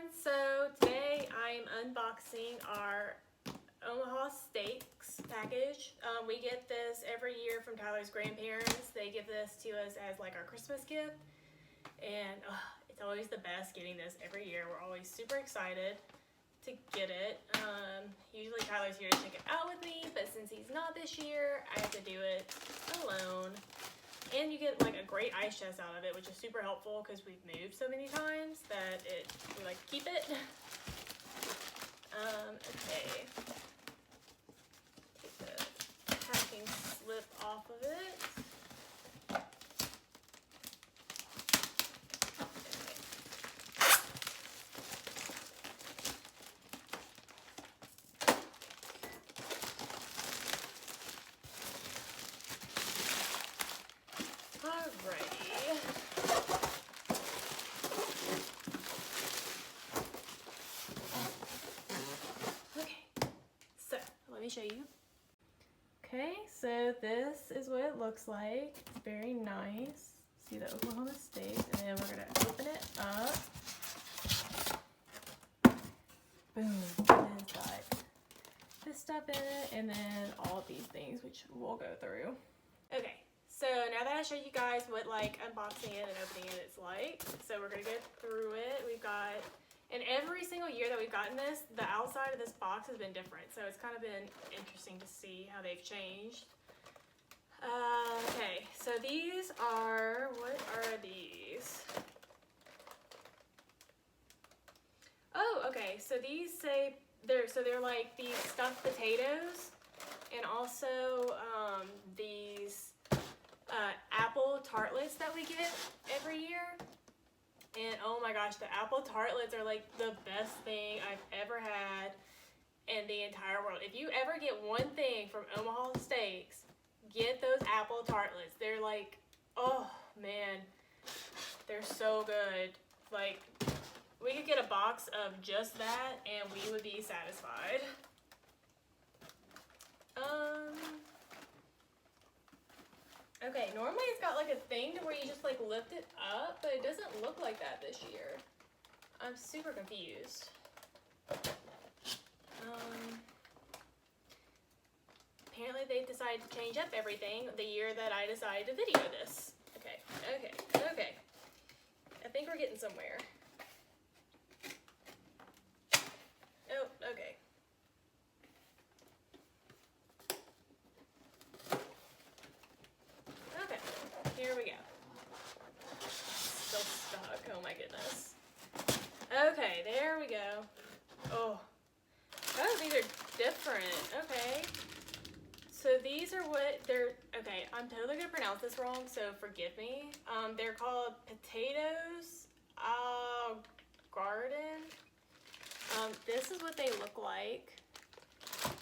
everyone, so today I'm unboxing our Omaha Steaks package. We get this every year from Tyler's grandparents. They give this to us as like our Christmas gift, and it's always the best getting this every year. We're always super excited to get it. Usually Tyler's here to check it out with me, but since he's not this year, I have to do it alone. And you get like a great ice chest out of it, which is super helpful because we've moved so many times that we like to keep it. Okay. Take the packing slip off of it. Let me show you. Okay, so this is what it looks like. It's very nice. See the Oklahoma steak, and then we're gonna open it up. Boom. And then it's got this stuff in it, and then all of these things, which we'll go through. Okay, so now that I showed you guys what like unboxing it and opening it is like, so we're gonna go through it. We've got. And every single year that we've gotten this, the outside of this box has been different. So it's kind of been interesting to see how they've changed. Okay, so these are, what are these? Oh, okay, so these say, they're like these stuffed potatoes and also these apple tartlets that we get every year. And oh my gosh, the apple tartlets are like the best thing I've ever had in the entire world. If you ever get one thing from Omaha Steaks, get those apple tartlets. They're like, oh man, they're so good. Like, we could get a box of just that and we would be satisfied. Okay, normally it's got like a thing to where you just like lift it up, but it doesn't look like that this year. I'm super confused. Apparently they've decided to change up everything the year that I decided to video this. Okay. I think we're getting somewhere. Oh, okay. Here we go. Still stuck. Oh my goodness. Okay, there we go. Oh, these are different. Okay. So these are what they're. Okay, I'm totally gonna pronounce this wrong, so forgive me. They're called potatoes au garden. This is what they look like,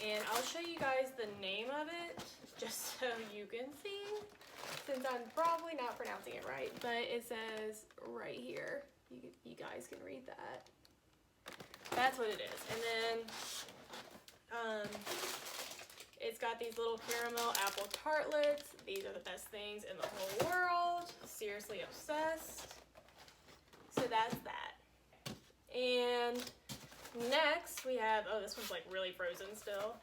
and I'll show you guys the name of it just so you can see. Since I'm probably not pronouncing it right, but it says right here. You guys can read that. That's what it is. And then it's got these little caramel apple tartlets. These are the best things in the whole world. Seriously obsessed. So that's that. And next we have, oh, this one's like really frozen still.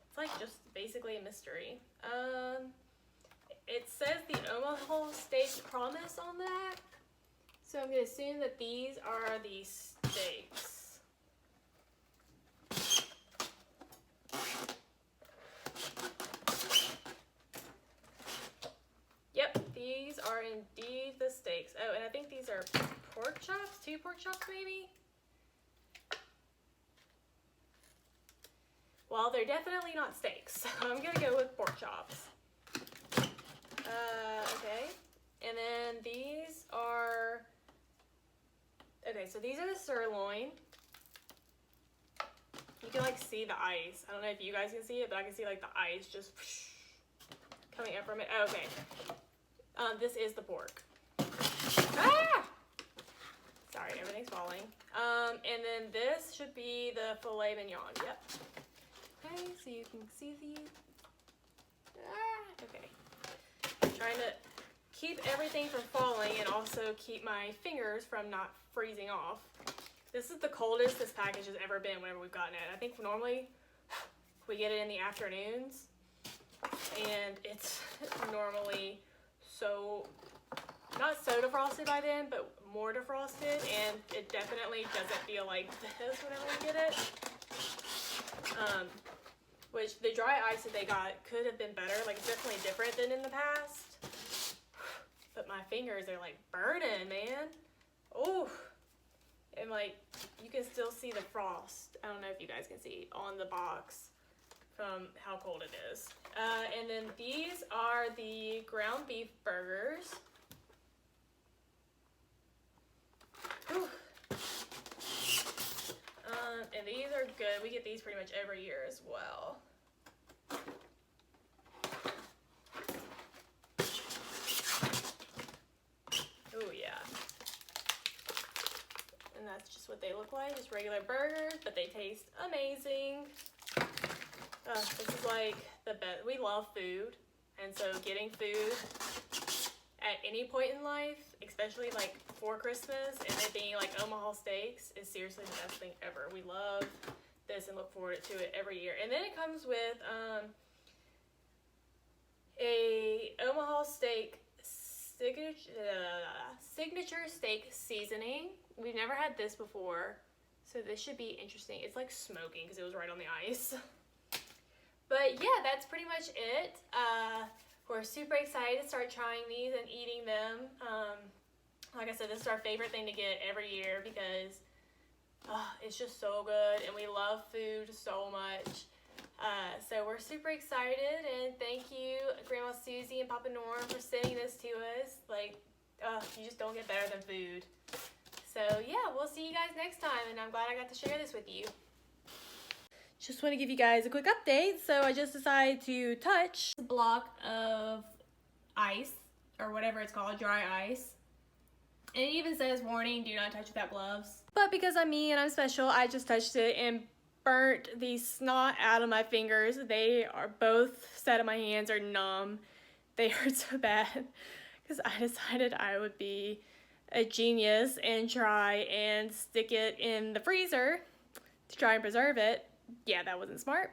It's like just basically a mystery. It says the Omaha Steaks promise on that. So I'm going to assume that these are the steaks. Yep, these are indeed the steaks. Oh, and I think these are pork chops, 2 pork chops maybe? Well, they're definitely not steaks, so I'm gonna go with pork chops. Okay, and then these are, okay, so these are the sirloin. You can like see the ice. I don't know if you guys can see it, but I can see like the ice just coming up from it. Okay, this is the pork. Ah! Sorry, everything's falling. And then this should be the filet mignon, yep. Okay, so you can see these. Okay. I'm trying to keep everything from falling and also keep my fingers from not freezing off. This is the coldest this package has ever been whenever we've gotten it. I think normally we get it in the afternoons, and it's normally so, not so defrosted by then, but more defrosted, and it definitely doesn't feel like this whenever we get it. Which the dry ice that they got could have been better. Like, it's definitely different than in the past. But my fingers are like burning, man. Oh, and like you can still see the frost. I don't know if you guys can see on the box from how cold it is. And then these are the ground beef burgers. Whew. And these are good. We get these pretty much every year as well. Oh yeah. And that's just what they look like, just regular burgers, but they taste amazing. This is like the best. We love food, and so getting food at any point in life, especially like for Christmas, and it being like Omaha Steaks, is seriously the best thing ever. We love this and look forward to it every year. And then it comes with a Omaha Steak signature steak seasoning. We've never had this before, so this should be interesting. It's like smoking because it was right on the ice. But yeah, that's pretty much it. We're super excited to start trying these and eating them. Like I said, this is our favorite thing to get every year because it's just so good, and we love food so much. So we're super excited, and thank you, Grandma Susie and Papa Norm, for sending this to us. Like, you just don't get better than food. So yeah, we'll see you guys next time, and I'm glad I got to share this with you. Just want to give you guys a quick update. So I just decided to touch a block of ice, or whatever it's called, dry ice. And it even says, warning, do not touch without gloves. But because I'm me and I'm special, I just touched it and burnt the snot out of my fingers. They are both set of my hands are numb. They hurt so bad because I decided I would be a genius and try and stick it in the freezer to try and preserve it. Yeah, that wasn't smart.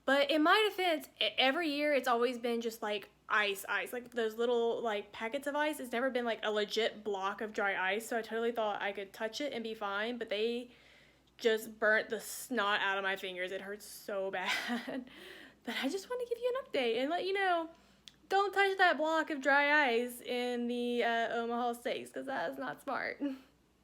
But in my defense, every year it's always been just like ice, like those little like packets of ice. It's never been like a legit block of dry ice, so I totally thought I could touch it and be fine, but they just burnt the snot out of my fingers. It hurts so bad. But I just want to give you an update and let you know, don't touch that block of dry ice in the Omaha Steaks, because that is not smart.